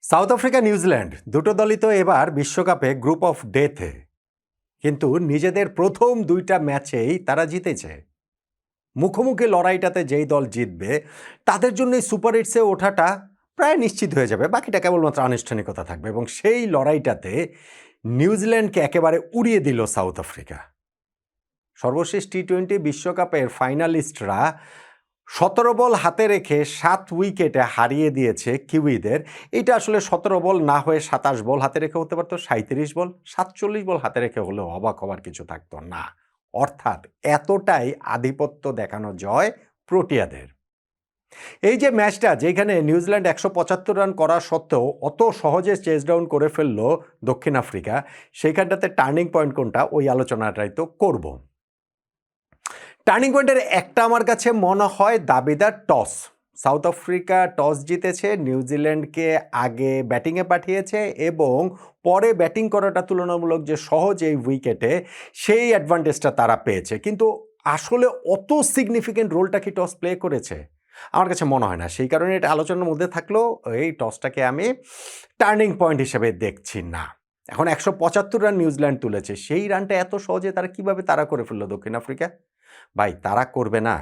South Africa New Zealand দুটো দলই তো এবার বিশ্বকাপে গ্রুপ অফ ডেথে, কিন্তু নিজেদের প্রথম দুইটা ম্যাচেই তারা জিতেছে। মুখোমুখি লড়াইটাতে যেই দল জিতবে তাদের জন্যই সুপার এইটসে ওঠাটা প্রায় নিশ্চিত হয়ে যাবে, বাকিটা কেবলমাত্র আনুষ্ঠানিকতা থাকবে। এবং সেই লড়াইটাতে নিউজিল্যান্ডকে একেবারে উড়িয়ে দিল সাউথ আফ্রিকা। সর্বশেষ টি-20 বিশ্বকাপের ফাইনালিস্টরা 17 বল হাতে রেখে 7 উইকেটে হারিয়ে দিয়েছে কিউইদের। এটা আসলে 17 বল না হয়ে 27 বল হাতে রেখে হতে পারতো, 37 বল, 47 বল হাতে রেখে হলেও অবাক হওয়ার কিছু থাকতো না। অর্থাৎ এতটাই আধিপত্য দেখানো জয় প্রোটিয়াদের। এই যে ম্যাচটা যেখানে নিউজিল্যান্ড 175 রান করা সত্ত্বেও অত সহজে চেস ডাউন করে ফেললো দক্ষিণ আফ্রিকা, সেইখানটাতে টার্নিং পয়েন্ট কোনটা ওই আলোচনাটাই তো করব। টার্নিং পয়েন্টের একটা আমার কাছে মনে হয় দাবিদার টস। সাউথ আফ্রিকা টস জিতেছে, নিউজিল্যান্ডকে আগে ব্যাটিংয়ে পাঠিয়েছে এবং পরে ব্যাটিং করাটা তুলনামূলক যে সহজ এই উইকেটে, সেই অ্যাডভান্টেজটা তারা পেয়েছে। কিন্তু আসলে অত সিগনিফিকেন্ট রোলটা কি টস প্লে করেছে? আমার কাছে মনে হয় না। সেই কারণে এটা আলোচনার মধ্যে থাকলেও এই টসটাকে আমি টার্নিং পয়েন্ট হিসেবে দেখছি না। এখন 175 রান নিউজিল্যান্ড তুলেছে, সেই রানটা এত সহজে তারা কিভাবে তাড়া করে ফেললো দক্ষিণ আফ্রিকা? ভাই, তারা করবে না।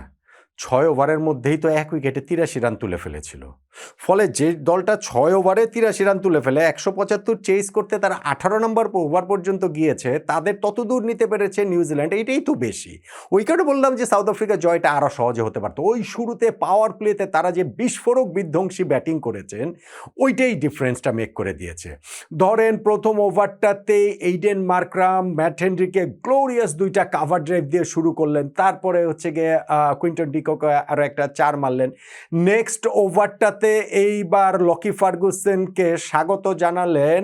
6 ওভারের মধ্যেই তো 1 উইকেটে 83 রান তুলে ফেলেছিল। ফলে যে দলটা 6 ওভারে 83 রান তুলে ফেলে 175 চেস করতে তারা 18 নম্বর ওভার পর্যন্ত গিয়েছে, তাদের ততদূর নিতে পেরেছে নিউজিল্যান্ড, এইটাই তো বেশি। ওই কারণে বললাম যে সাউথ আফ্রিকার জয়টা আরও সহজে হতে পারত। ওই শুরুতে পাওয়ার প্লেতে তারা যে বিস্ফোরক বিধ্বংসী ব্যাটিং করেছেন, ওইটাই ডিফারেন্সটা মেক করে দিয়েছে। ধরেন প্রথম ওভারটাতে এইডেন মার্করাম ম্যাট হেনরিকে গ্লোরিয়াস দুইটা কাভার ড্রাইভ দিয়ে শুরু করলেন, তারপরে হচ্ছে গিয়ে কুইন্টন ডিককে আরও একটা 4 মারলেন। নেক্সট ওভারটাতে এইবার লকি ফার্গুসনকে স্বাগত জানালেন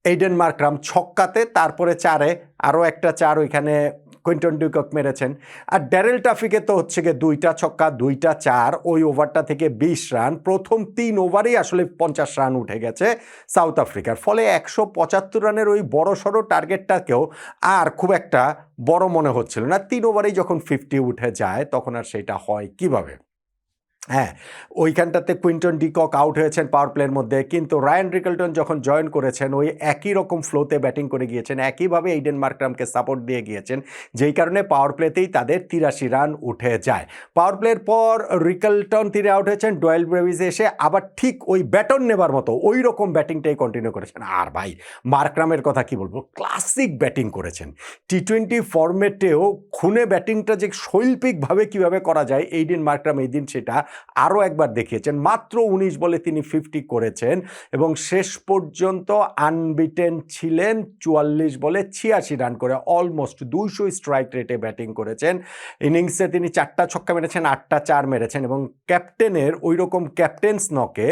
এইডেন মার্করাম ছক্কাতে, তারপরে 4-এ আরও একটা 4 ওইখানে কুইন্টন ডিকক মেরেছেন। আর ড্যারেল টাফিকে তো হচ্ছে গিয়ে 2টা ছক্কা 2টা 4, ওই ওভারটা থেকে 20 রান। প্রথম 3 ওভারেই আসলে 50 রান উঠে গেছে সাউথ আফ্রিকার। ফলে 175 রানের ওই বড়সড় টার্গেটটাকেও আর খুব একটা বড় মনে হচ্ছিল না। 3 ওভারেই যখন 50 উঠে যায় তখন আর সেটা হয় কিভাবে? হ্যাঁ, ওইখানটাতে কুইন্টন ডিকক আউট হয়েছেন পাওয়ার প্লের মধ্যে, কিন্তু রায়ান রিকেলটন যখন জয়েন করেছেন ওই একই রকম ফ্লোতে ব্যাটিং করে গিয়েছেন, একইভাবে এইডেন মার্করামকে সাপোর্ট দিয়ে গিয়েছেন, যেই কারণে পাওয়ার প্লেতেই তাদের 83 রান উঠে যায়। পাওয়ার প্লের পর রিকেলটন তিনি আউট হয়েছেন, ডয়েল ব্রেভিস এসে আবার ঠিক ওই ব্যাটন নেবার মতো ওই রকম ব্যাটিংটাই কন্টিনিউ করেছেন। আর ভাই, মার্করামের কথা কি বলবো, ক্লাসিক ব্যাটিং করেছেন। টি-20 ফরম্যাটেও খুনে ব্যাটিংটা যে শৈল্পিকভাবে কীভাবে করা যায়, এইডেন মার্করাম এই দিন সেটা আরও একবার দেখিয়েছেন। মাত্র 19 বলে তিনি 50 করেছেন এবং শেষ পর্যন্ত আনবিটেন ছিলেন 44 বলে 86 রান করে, অলমোস্ট 200 স্ট্রাইক রেটে ব্যাটিং করেছেন। ইনিংসে তিনি 4টা ছক্কা মেরেছেন, 8টা 4 মেরেছেন এবং ক্যাপ্টেনের ওই রকম ক্যাপ্টেন্স নকে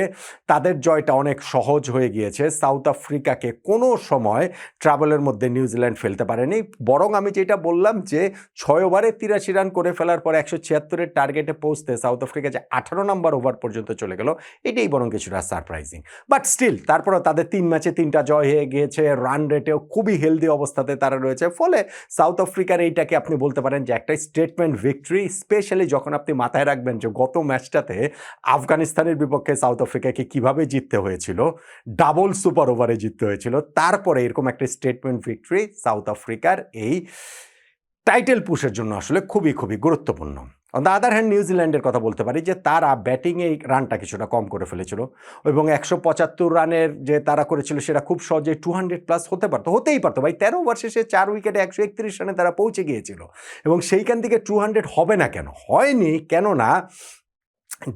তাদের জয়টা অনেক সহজ হয়ে গিয়েছে। সাউথ আফ্রিকাকে কোনো সময় ট্রাভেলের মধ্যে নিউজিল্যান্ড ফেলতে পারেনি। বরং আমি যেটা বললাম যে 6 ওভারে 83 রান করে ফেলার পর 176-এর টার্গেটে পৌঁছতে সাউথ আফ্রিকা যে 18 নম্বর ওভার পর্যন্ত চলে গেল, এটাই বরং কিছুটা সারপ্রাইজিং। বাট স্টিল তারপরেও তাদের 3 ম্যাচে 3টা জয় হয়ে গিয়েছে, রান রেটেও খুবই হেলদি অবস্থাতে তারা রয়েছে। ফলে সাউথ আফ্রিকার এইটাকে আপনি বলতে পারেন যে একটা স্টেটমেন্ট ভিক্টরি, স্পেশালি যখন আপনি মাথায় রাখবেন যে গত ম্যাচটাতে আফগানিস্তানের বিপক্ষে সাউথ আফ্রিকাকে কিভাবে জিততে হয়েছিল, ডাবল সুপার ওভারে জিততে হয়েছিল। তারপরে এরকম একটা স্টেটমেন্ট ভিক্টরি সাউথ আফ্রিকার এই টাইটেল পুশের জন্য আসলে খুবই খুবই গুরুত্বপূর্ণ। অন দ্য আদার হ্যান্ড নিউজিল্যান্ডের কথা বলতে পারি যে তারা ব্যাটিংয়ে এই রানটা কিছুটা কম করে ফেলেছিল এবং 175 রানের যে তারা করেছিল সেটা খুব সহজে 200+ হতেই পারতো ভাই। 13 ওভার শেষে 4 উইকেটে 131 রানে তারা পৌঁছে গিয়েছিল এবং সেইখান থেকে 200 হবে না কেন? হয়নি, কেননা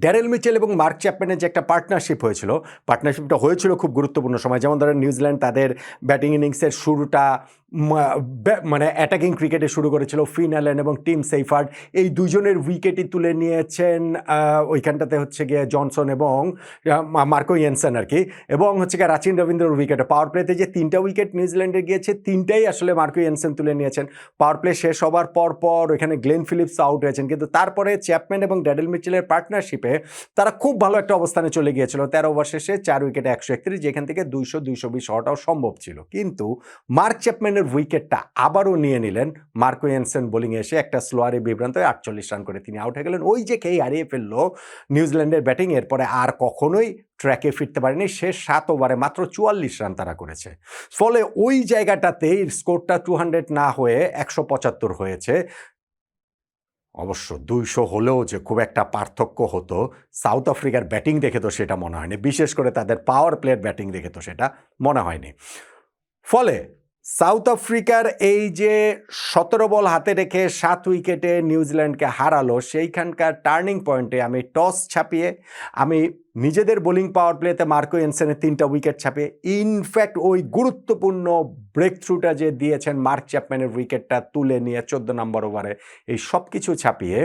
ড্যারেল মিচেল এবং মার্ক চ্যাপম্যানের যে একটা পার্টনারশিপ হয়েছিল খুব গুরুত্বপূর্ণ সময়। যেমন ধরেন নিউজিল্যান্ড তাদের ব্যাটিং ইনিংসের শুরুটা মানে অ্যাটাকিং ক্রিকেটে শুরু করেছিল। ফিন অ্যালেন এবং টিম সেইফার্ড এই দুজনের উইকেটই তুলে নিয়েছেন ওইখানটাতে হচ্ছে গিয়ে জনসন এবং মার্কো ইয়েনসেন আর কি, এবং হচ্ছে গিয়ে রাচিন রবীন্দ্রর উইকেটে। পাওয়ার প্লেতে যে 3টা উইকেট নিউজিল্যান্ডে গিয়েছে 3টাই আসলে মার্কো ইয়েনসেন তুলে নিয়েছেন। পাওয়ার প্লে শেষ হবার পর ওইখানে গ্লেন ফিলিপস আউট হয়েছেন, কিন্তু তারপরে চ্যাপম্যান এবং ড্যারেল মিচেলের পার্টনারশিপে তারা খুব ভালো একটা অবস্থানে চলে গিয়েছিল। 13 ওভার শেষে 4 উইকেটে 131, যেখান থেকে 200-220 হওয়াটাও সম্ভব ছিল। কিন্তু মার্ক চ্যাপম্যানের আফগানিস্তানের উইকেটটা আবারও নিয়ে নিলেন মার্কো এনসেন বোলিংয়ে এসে একটা স্লোয়ারে বিভ্রান্ত হয়ে ৪৮ রান করে তিনি আউট হয়ে গেলেন। ওই যে খেই হারিয়ে ফেললো নিউজিল্যান্ডের ব্যাটিং, এরপরে আর কখনোই ট্র্যাকে ফিরতে পারেনি। শেষ ৭ ওভারে মাত্র ৪৪ রান তারা করেছে। ফলে ওই জায়গাটাতেই স্কোরটা 200 না হয়ে ১৭৫ হয়েছে। অবশ্য ২০০ হলেও যে খুব একটা পার্থক্য হতো সাউথ আফ্রিকার ব্যাটিং দেখে তো সেটা মনে হয়নি, বিশেষ করে তাদের পাওয়ার প্লের ব্যাটিং দেখে তো সেটা মনে হয়নি। ফলে সাউথ আফ্রিকার এই যে ১৭ বল হাতে রেখে ৭ উইকেটে নিউজিল্যান্ডকে হারালো, সেইখানকার টার্নিং পয়েন্টে আমি টস ছাপিয়ে আমি নিজেদের বোলিং পাওয়ার প্লেতে মার্কো এনসেনের ৩টা উইকেট ছাপিয়ে, ইনফ্যাক্ট ওই গুরুত্বপূর্ণ ব্রেক থ্রুটা যে দিয়েছেন মার্ক চ্যাপম্যানের উইকেটটা তুলে নিয়ে ১৪ নম্বর ওভারে, এই সব কিছু ছাপিয়ে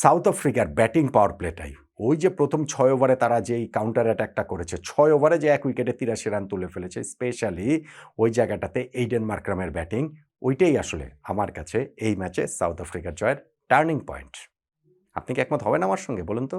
সাউথ আফ্রিকার ব্যাটিং পাওয়ার প্লেটাই, ওই যে প্রথম ৬ ওভারে তারা যেই কাউন্টার অ্যাটাকটা করেছে, ৬ ওভারে যে ১ উইকেটে ৮৩ রান তুলে ফেলেছে, স্পেশালি ওই জায়গাটাতে এইডেন মার্ক্রামের ব্যাটিং, ওইটাই আসলে আমার কাছে এই ম্যাচে সাউথ আফ্রিকার জয়ের টার্নিং পয়েন্ট। আপনি কি একমত হবেন আমার সঙ্গে, বলুন তো?